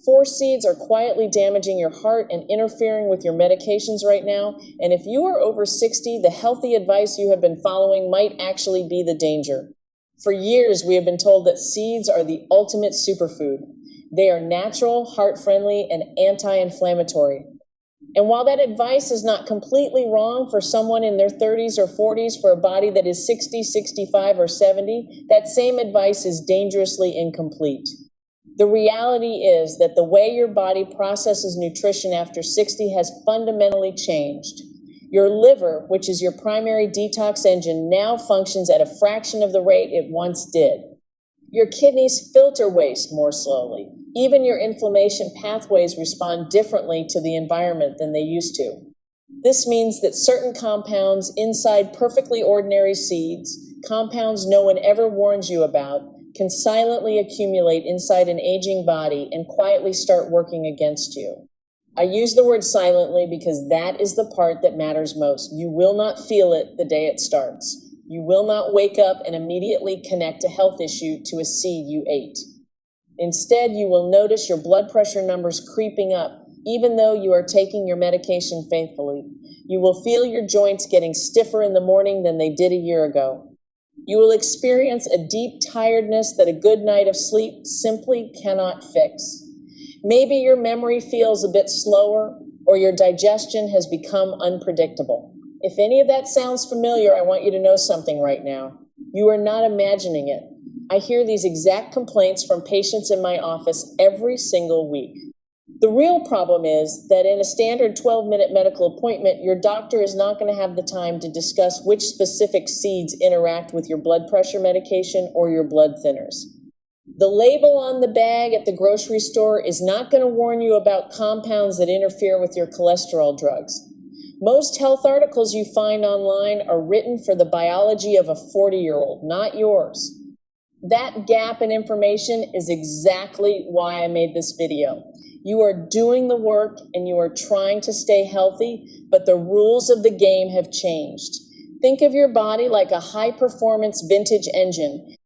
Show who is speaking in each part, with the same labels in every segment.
Speaker 1: 4 seeds are quietly damaging your heart and interfering with your medications right now. And if you are over 60, the healthy advice you have been following might actually be the danger. For years, we have been told that seeds are the ultimate superfood. They are natural, heart-friendly, and anti-inflammatory. And while that advice is not completely wrong for someone in their 30s or 40s for a body that is 60, 65, or 70, that same advice is dangerously incomplete. The reality is that the way your body processes nutrition after 60 has fundamentally changed. Your liver, which is your primary detox engine, now functions at a fraction of the rate it once did. Your kidneys filter waste more slowly. Even your inflammation pathways respond differently to the environment than they used to. This means that certain compounds inside perfectly ordinary seeds, compounds no one ever warns you about, can silently accumulate inside an aging body and quietly start working against you. I use the word silently because that is the part that matters most. You will not feel it the day it starts. You will not wake up and immediately connect a health issue to a seed you ate. Instead, you will notice your blood pressure numbers creeping up, even though you are taking your medication faithfully. You will feel your joints getting stiffer in the morning than they did a year ago. You will experience a deep tiredness that a good night of sleep simply cannot fix. Maybe your memory feels a bit slower, or your digestion has become unpredictable. If any of that sounds familiar, I want you to know something right now. You are not imagining it. I hear these exact complaints from patients in my office every single week. The real problem is that in a standard 12-minute medical appointment, your doctor is not going to have the time to discuss which specific seeds interact with your blood pressure medication or your blood thinners. The label on the bag at the grocery store is not going to warn you about compounds that interfere with your cholesterol drugs. Most health articles you find online are written for the biology of a 40-year-old, not yours. That gap in information is exactly why I made this video. You are doing the work and you are trying to stay healthy, but the rules of the game have changed. Think of your body like a high-performance vintage engine.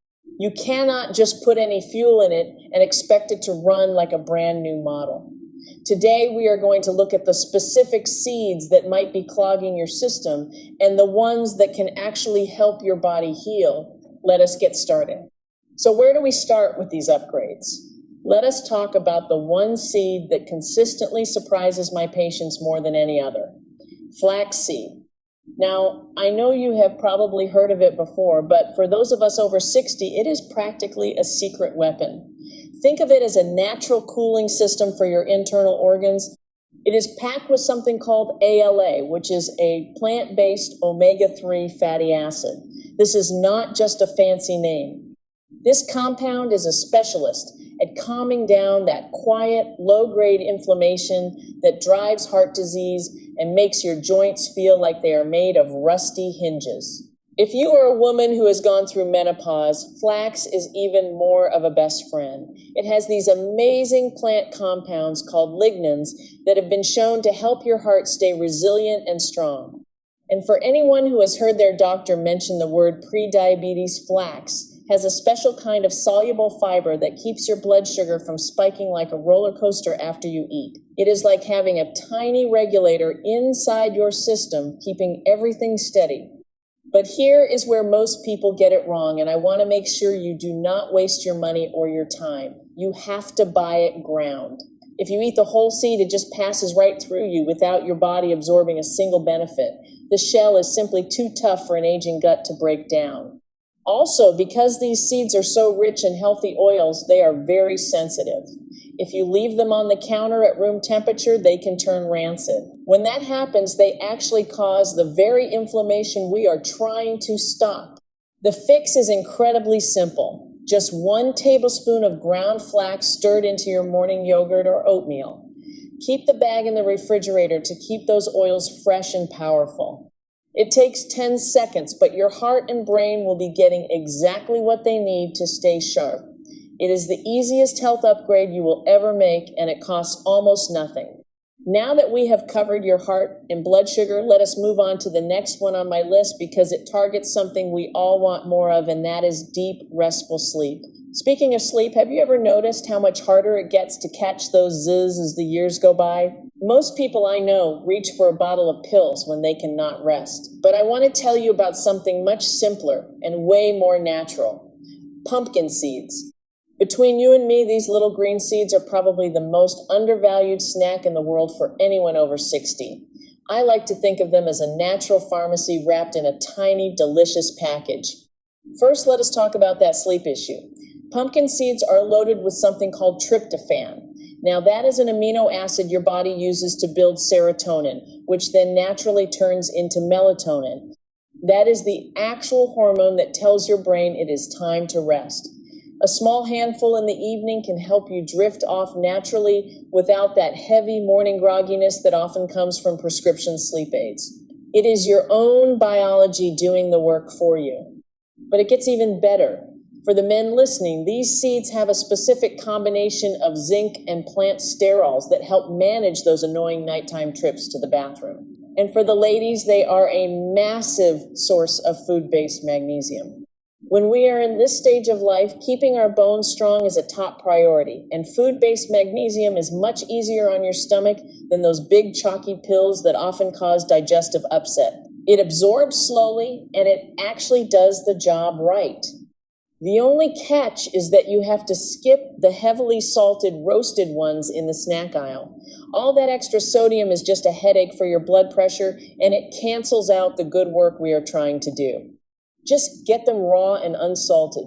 Speaker 1: You cannot just put any fuel in it and expect it to run like a brand new model. Today, we are going to look at the specific seeds that might be clogging your system and the ones that can actually help your body heal. Let us get started. So where do we start with these upgrades? Let us talk about the one seed that consistently surprises my patients more than any other, flaxseed. Now, I know you have probably heard of it before, but for those of us over 60, it is practically a secret weapon. Think of it as a natural cooling system for your internal organs. It is packed with something called ALA, which is a plant-based omega-3 fatty acid. This is not just a fancy name. This compound is a specialist at calming down that quiet, low-grade inflammation that drives heart disease and makes your joints feel like they are made of rusty hinges. If you are a woman who has gone through menopause, flax is even more of a best friend. It has these amazing plant compounds called lignans that have been shown to help your heart stay resilient and strong. And for anyone who has heard their doctor mention the word prediabetes, flax has a special kind of soluble fiber that keeps your blood sugar from spiking like a roller coaster after you eat. It is like having a tiny regulator inside your system, keeping everything steady. But here is where most people get it wrong, and I want to make sure you do not waste your money or your time. You have to buy it ground. If you eat the whole seed, it just passes right through you without your body absorbing a single benefit. The shell is simply too tough for an aging gut to break down. Also, because these seeds are so rich in healthy oils, they are very sensitive. If you leave them on the counter at room temperature, they can turn rancid. When that happens, they actually cause the very inflammation we are trying to stop. The fix is incredibly simple. Just 1 tablespoon of ground flax stirred into your morning yogurt or oatmeal. Keep the bag in the refrigerator to keep those oils fresh and powerful. It takes 10 seconds, but your heart and brain will be getting exactly what they need to stay sharp. It is the easiest health upgrade you will ever make, and it costs almost nothing. Now that we have covered your heart and blood sugar, let us move on to the next one on my list because it targets something we all want more of, and that is deep, restful sleep. Speaking of sleep, have you ever noticed how much harder it gets to catch those zzz as the years go by? Most people I know reach for a bottle of pills when they cannot rest. But I want to tell you about something much simpler and way more natural. Pumpkin seeds. Between you and me, these little green seeds are probably the most undervalued snack in the world for anyone over 60. I like to think of them as a natural pharmacy wrapped in a tiny, delicious package. First, let us talk about that sleep issue. Pumpkin seeds are loaded with something called tryptophan. Now, that is an amino acid your body uses to build serotonin, which then naturally turns into melatonin. That is the actual hormone that tells your brain it is time to rest. A small handful in the evening can help you drift off naturally without that heavy morning grogginess that often comes from prescription sleep aids. It is your own biology doing the work for you. But it gets even better. For the men listening, these seeds have a specific combination of zinc and plant sterols that help manage those annoying nighttime trips to the bathroom. And for the ladies, they are a massive source of food-based magnesium. When we are in this stage of life, keeping our bones strong is a top priority, and food-based magnesium is much easier on your stomach than those big chalky pills that often cause digestive upset. It absorbs slowly, and it actually does the job right. The only catch is that you have to skip the heavily salted roasted ones in the snack aisle. All that extra sodium is just a headache for your blood pressure, and it cancels out the good work we are trying to do. Just get them raw and unsalted.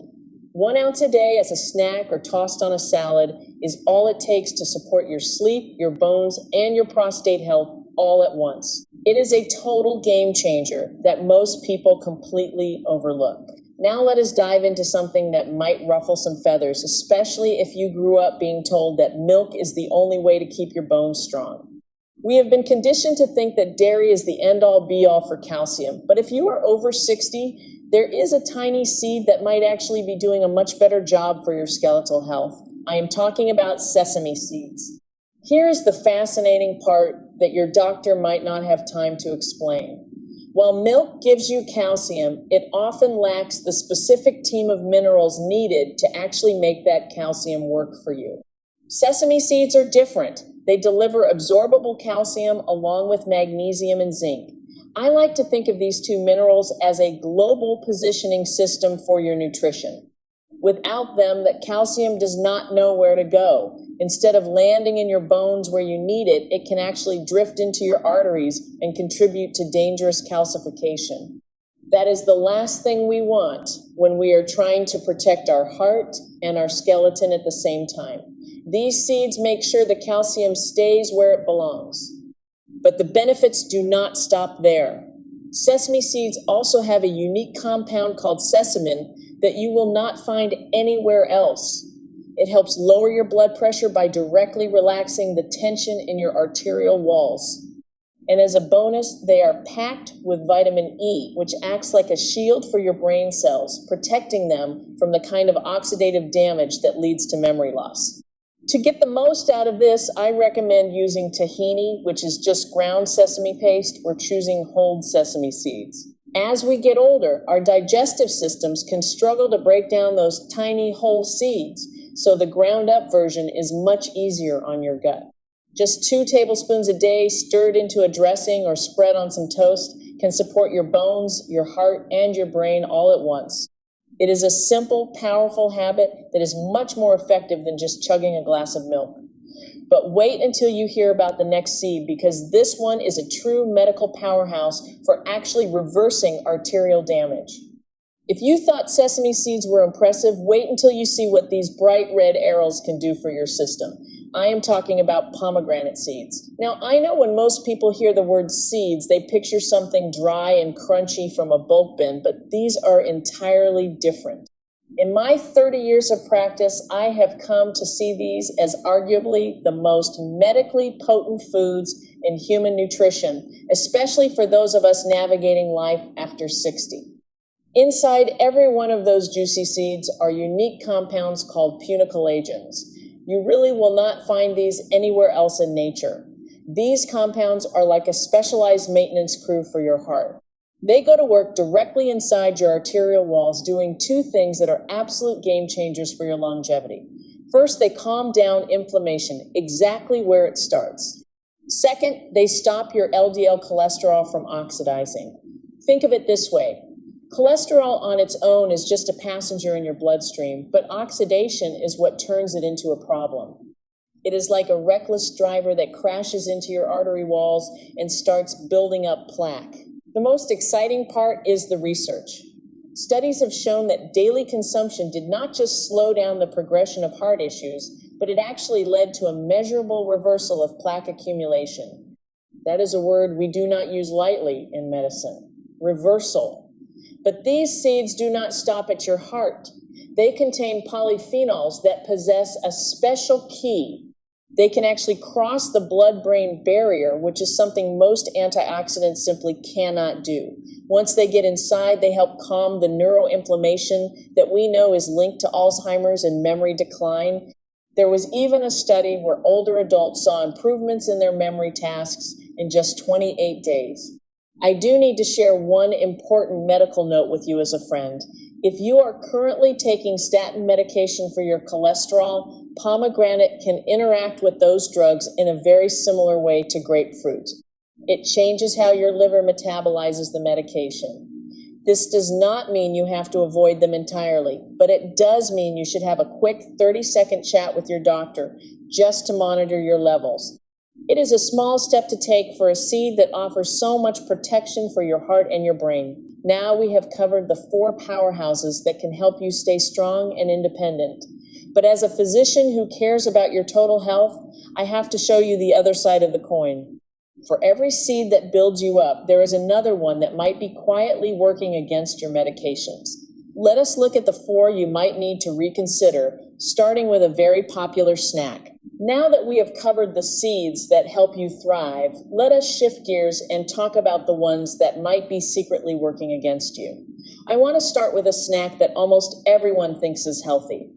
Speaker 1: 1 ounce a day as a snack or tossed on a salad is all it takes to support your sleep, your bones, and your prostate health all at once. It is a total game changer that most people completely overlook. Now let us dive into something that might ruffle some feathers, especially if you grew up being told that milk is the only way to keep your bones strong. We have been conditioned to think that dairy is the end-all be-all for calcium, but if you are over 60, there is a tiny seed that might actually be doing a much better job for your skeletal health. I am talking about sesame seeds. Here is the fascinating part that your doctor might not have time to explain. While milk gives you calcium, it often lacks the specific team of minerals needed to actually make that calcium work for you. Sesame seeds are different. They deliver absorbable calcium along with magnesium and zinc. I like to think of these two minerals as a global positioning system for your nutrition. Without them, that calcium does not know where to go. Instead of landing in your bones where you need it, it can actually drift into your arteries and contribute to dangerous calcification. That is the last thing we want when we are trying to protect our heart and our skeleton at the same time. These seeds make sure the calcium stays where it belongs. But the benefits do not stop there. Sesame seeds also have a unique compound called sesamin that you will not find anywhere else. It helps lower your blood pressure by directly relaxing the tension in your arterial walls. And as a bonus, they are packed with vitamin E, which acts like a shield for your brain cells, protecting them from the kind of oxidative damage that leads to memory loss. To get the most out of this, I recommend using tahini, which is just ground sesame paste, or choosing whole sesame seeds. As we get older, our digestive systems can struggle to break down those tiny whole seeds, so the ground up version is much easier on your gut. Just 2 tablespoons a day stirred into a dressing or spread on some toast can support your bones, your heart, and your brain all at once. It is a simple, powerful habit that is much more effective than just chugging a glass of milk. But wait until you hear about the next seed, because this one is a true medical powerhouse for actually reversing arterial damage. If you thought sesame seeds were impressive, wait until you see what these bright red arrows can do for your system. I am talking about pomegranate seeds. Now, I know when most people hear the word seeds, they picture something dry and crunchy from a bulk bin, but these are entirely different. In my 30 years of practice, I have come to see these as arguably the most medically potent foods in human nutrition, especially for those of us navigating life after 60. Inside every one of those juicy seeds are unique compounds called punicolagens. You really will not find these anywhere else in nature. These compounds are like a specialized maintenance crew for your heart. They go to work directly inside your arterial walls, doing two things that are absolute game changers for your longevity. First, they calm down inflammation, exactly where it starts. Second, they stop your LDL cholesterol from oxidizing. Think of it this way. Cholesterol on its own is just a passenger in your bloodstream, but oxidation is what turns it into a problem. It is like a reckless driver that crashes into your artery walls and starts building up plaque. The most exciting part is the research. Studies have shown that daily consumption did not just slow down the progression of heart issues, but it actually led to a measurable reversal of plaque accumulation. That is a word we do not use lightly in medicine. Reversal. But these seeds do not stop at your heart. They contain polyphenols that possess a special key. They can actually cross the blood-brain barrier, which is something most antioxidants simply cannot do. Once they get inside, they help calm the neuroinflammation that we know is linked to Alzheimer's and memory decline. There was even a study where older adults saw improvements in their memory tasks in just 28 days. I do need to share one important medical note with you as a friend. If you are currently taking statin medication for your cholesterol, pomegranate can interact with those drugs in a very similar way to grapefruit. It changes how your liver metabolizes the medication. This does not mean you have to avoid them entirely, but it does mean you should have a quick 30-second chat with your doctor just to monitor your levels. It is a small step to take for a seed that offers so much protection for your heart and your brain. Now we have covered the 4 powerhouses that can help you stay strong and independent. But as a physician who cares about your total health, I have to show you the other side of the coin. For every seed that builds you up, there is another one that might be quietly working against your medications. Let us look at the 4 you might need to reconsider, starting with a very popular snack. Now that we have covered the seeds that help you thrive, let us shift gears and talk about the ones that might be secretly working against you. I want to start with a snack that almost everyone thinks is healthy: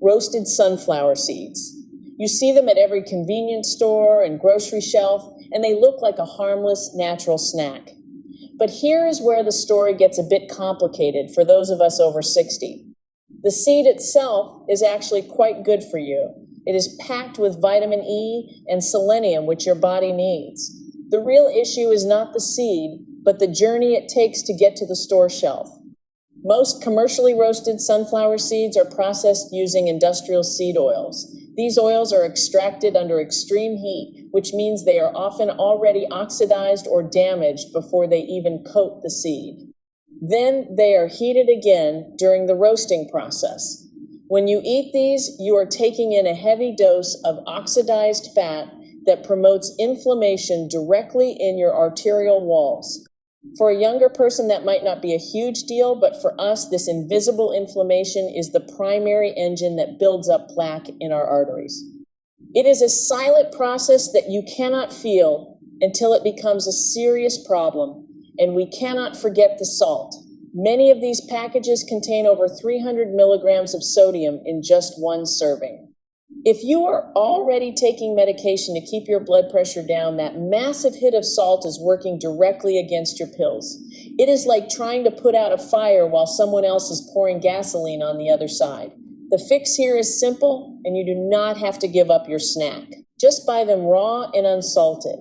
Speaker 1: roasted sunflower seeds. You see them at every convenience store and grocery shelf, and they look like a harmless, natural snack. But here is where the story gets a bit complicated for those of us over 60. The seed itself is actually quite good for you. It is packed with vitamin E and selenium, which your body needs. The real issue is not the seed, but the journey it takes to get to the store shelf. Most commercially roasted sunflower seeds are processed using industrial seed oils. These oils are extracted under extreme heat, which means they are often already oxidized or damaged before they even coat the seed. Then they are heated again during the roasting process. When you eat these, you are taking in a heavy dose of oxidized fat that promotes inflammation directly in your arterial walls. For a younger person, that might not be a huge deal, but for us, this invisible inflammation is the primary engine that builds up plaque in our arteries. It is a silent process that you cannot feel until it becomes a serious problem, and we cannot forget the salt. Many of these packages contain over 300 milligrams of sodium in just one serving. If you are already taking medication to keep your blood pressure down, that massive hit of salt is working directly against your pills. It is like trying to put out a fire while someone else is pouring gasoline on the other side. The fix here is simple, and you do not have to give up your snack. Just buy them raw and unsalted.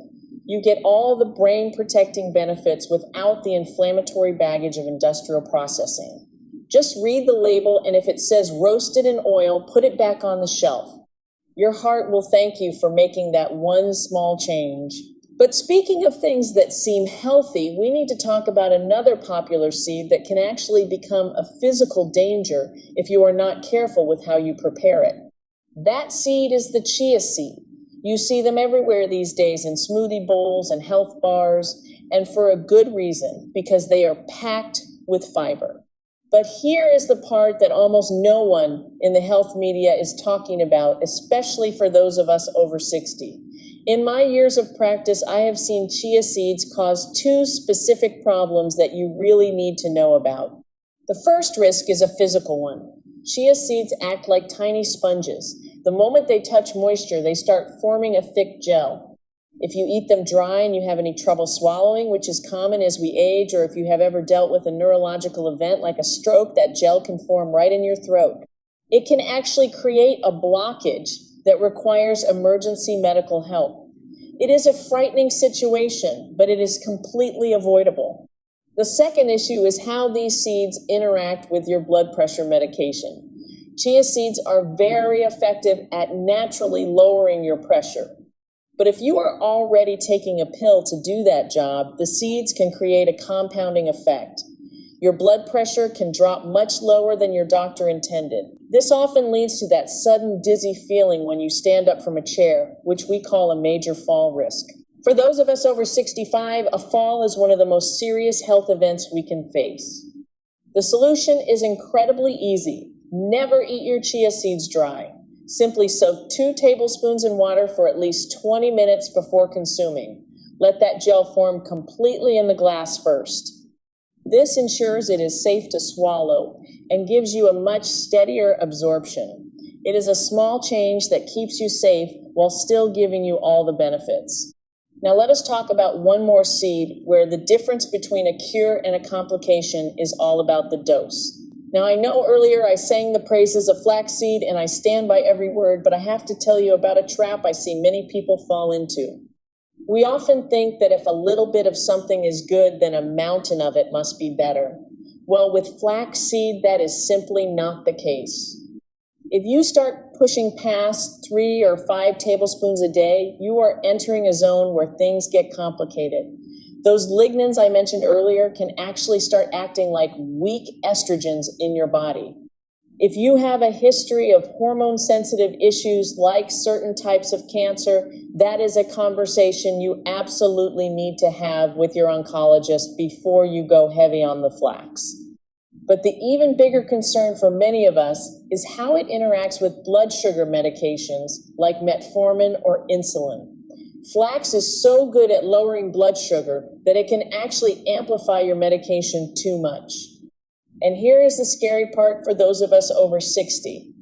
Speaker 1: You get all the brain-protecting benefits without the inflammatory baggage of industrial processing. Just read the label, and if it says roasted in oil, put it back on the shelf. Your heart will thank you for making that one small change. But speaking of things that seem healthy, we need to talk about another popular seed that can actually become a physical danger if you are not careful with how you prepare it. That seed is the chia seed. You see them everywhere these days in smoothie bowls and health bars, and for a good reason, because they are packed with fiber. But here is the part that almost no one in the health media is talking about, especially for those of us over 60. In my years of practice, I have seen chia seeds cause 2 specific problems that you really need to know about. The first risk is a physical one. Chia seeds act like tiny sponges. The moment they touch moisture, they start forming a thick gel. If you eat them dry and you have any trouble swallowing, which is common as we age, or if you have ever dealt with a neurological event like a stroke, that gel can form right in your throat. It can actually create a blockage that requires emergency medical help. It is a frightening situation, but it is completely avoidable. The second issue is how these seeds interact with your blood pressure medication. Chia seeds are very effective at naturally lowering your pressure. But if you are already taking a pill to do that job, the seeds can create a compounding effect. Your blood pressure can drop much lower than your doctor intended. This often leads to that sudden dizzy feeling when you stand up from a chair, which we call a major fall risk. For those of us over 65, a fall is one of the most serious health events we can face. The solution is incredibly easy. Never eat your chia seeds dry. Simply soak 2 tablespoons in water for at least 20 minutes before consuming. Let that gel form completely in the glass first. This ensures it is safe to swallow and gives you a much steadier absorption. It is a small change that keeps you safe while still giving you all the benefits. Now let us talk about one more seed where the difference between a cure and a complication is all about the dose. Now I know earlier I sang the praises of flaxseed and I stand by every word, but I have to tell you about a trap I see many people fall into. We often think that if a little bit of something is good, then a mountain of it must be better. Well, with flaxseed, that is simply not the case. If you start pushing past 3 or 5 tablespoons a day, you are entering a zone where things get complicated. Those lignans I mentioned earlier can actually start acting like weak estrogens in your body. If you have a history of hormone-sensitive issues like certain types of cancer, that is a conversation you absolutely need to have with your oncologist before you go heavy on the flax. But the even bigger concern for many of us is how it interacts with blood sugar medications like metformin or insulin. Flax is so good at lowering blood sugar that it can actually amplify your medication too much. And here is the scary part for those of us over 60.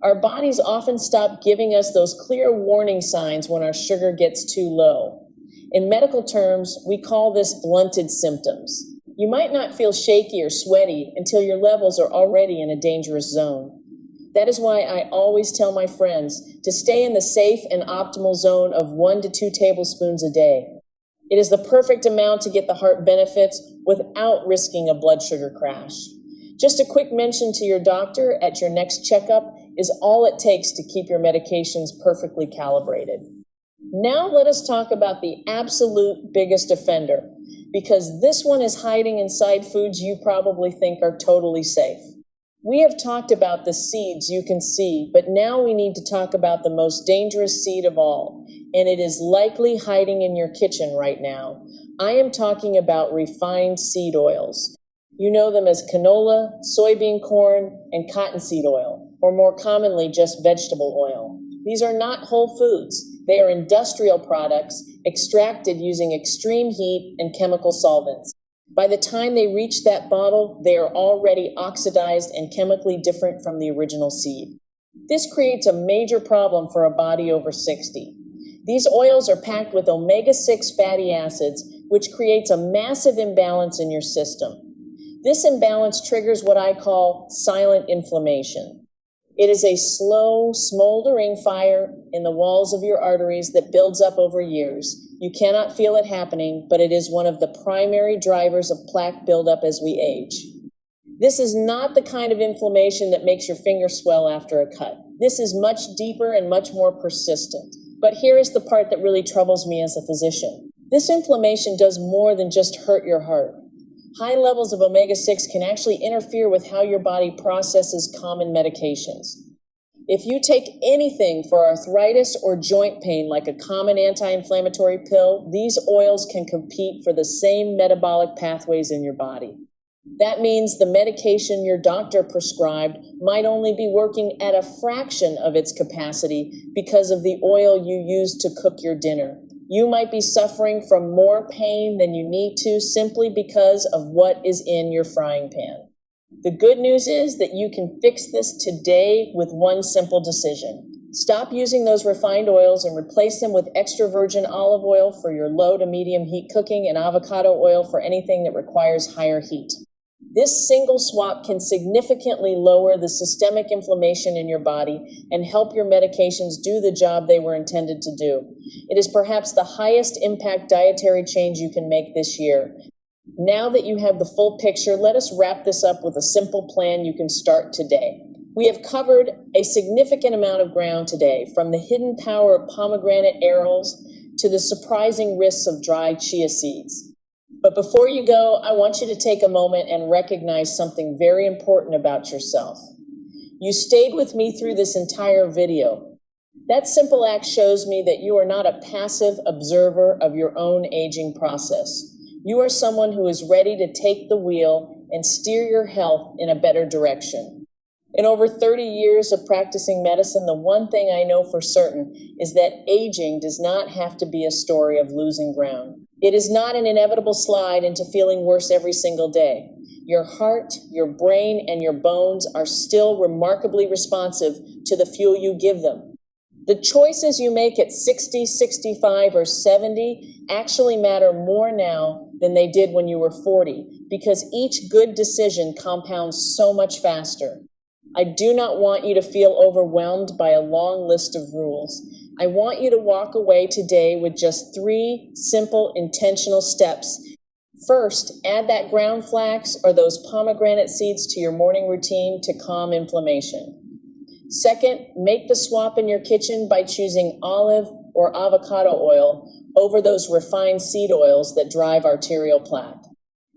Speaker 1: Our bodies often stop giving us those clear warning signs when our sugar gets too low. In medical terms, we call this blunted symptoms. You might not feel shaky or sweaty until your levels are already in a dangerous zone. That is why I always tell my friends to stay in the safe and optimal zone of 1 to 2 tablespoons a day. It is the perfect amount to get the heart benefits without risking a blood sugar crash. Just a quick mention to your doctor at your next checkup is all it takes to keep your medications perfectly calibrated. Now let us talk about the absolute biggest offender, because this one is hiding inside foods you probably think are totally safe. We have talked about the seeds you can see, but now we need to talk about the most dangerous seed of all, and it is likely hiding in your kitchen right now. I am talking about refined seed oils. You know them as canola, soybean corn, and cottonseed oil, or more commonly just vegetable oil. These are not whole foods. They are industrial products extracted using extreme heat and chemical solvents. By the time they reach that bottle, they are already oxidized and chemically different from the original seed. This creates a major problem for a body over 60. These oils are packed with omega-6 fatty acids, which creates a massive imbalance in your system. This imbalance triggers what I call silent inflammation. It is a slow, smoldering fire in the walls of your arteries that builds up over years. You cannot feel it happening, but it is one of the primary drivers of plaque buildup as we age. This is not the kind of inflammation that makes your finger swell after a cut. This is much deeper and much more persistent. But here is the part that really troubles me as a physician. This inflammation does more than just hurt your heart. High levels of omega-6 can actually interfere with how your body processes common medications. If you take anything for arthritis or joint pain like a common anti-inflammatory pill, these oils can compete for the same metabolic pathways in your body. That means the medication your doctor prescribed might only be working at a fraction of its capacity because of the oil you use to cook your dinner. You might be suffering from more pain than you need to simply because of what is in your frying pan. The good news is that you can fix this today with one simple decision. Stop using those refined oils and replace them with extra virgin olive oil for your low to medium heat cooking and avocado oil for anything that requires higher heat. This single swap can significantly lower the systemic inflammation in your body and help your medications do the job they were intended to do. It is perhaps the highest impact dietary change you can make this year. Now that you have the full picture, let us wrap this up with a simple plan you can start today. We have covered a significant amount of ground today, from the hidden power of pomegranate arils to the surprising risks of dry chia seeds. But before you go, I want you to take a moment and recognize something very important about yourself. You stayed with me through this entire video. That simple act shows me that you are not a passive observer of your own aging process. You are someone who is ready to take the wheel and steer your health in a better direction. In over 30 years of practicing medicine, the one thing I know for certain is that aging does not have to be a story of losing ground. It is not an inevitable slide into feeling worse every single day. Your heart, your brain, and your bones are still remarkably responsive to the fuel you give them. The choices you make at 60, 65, or 70 actually matter more now than they did when you were 40, because each good decision compounds so much faster. I do not want you to feel overwhelmed by a long list of rules. I want you to walk away today with just 3 simple, intentional steps. First, add that ground flax or those pomegranate seeds to your morning routine to calm inflammation. Second, make the swap in your kitchen by choosing olive or avocado oil over those refined seed oils that drive arterial plaque.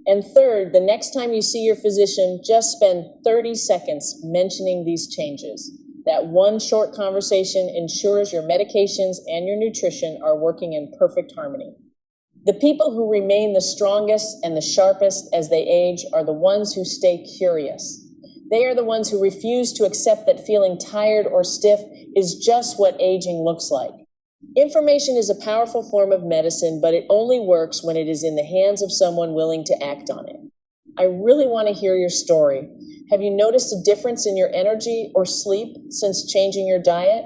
Speaker 1: And third, the next time you see your physician, just spend 30 seconds mentioning these changes. That one short conversation ensures your medications and your nutrition are working in perfect harmony. The people who remain the strongest and the sharpest as they age are the ones who stay curious. They are the ones who refuse to accept that feeling tired or stiff is just what aging looks like. Information is a powerful form of medicine, but it only works when it is in the hands of someone willing to act on it. I really want to hear your story. Have you noticed a difference in your energy or sleep since changing your diet?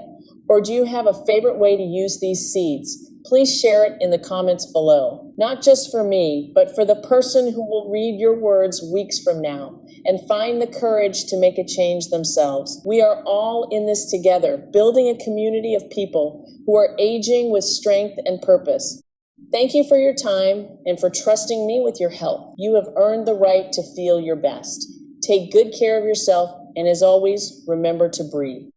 Speaker 1: Or do you have a favorite way to use these seeds? Please share it in the comments below. Not just for me, but for the person who will read your words weeks from now and find the courage to make a change themselves. We are all in this together, building a community of people who are aging with strength and purpose. Thank you for your time and for trusting me with your health. You have earned the right to feel your best. Take good care of yourself, and as always, remember to breathe.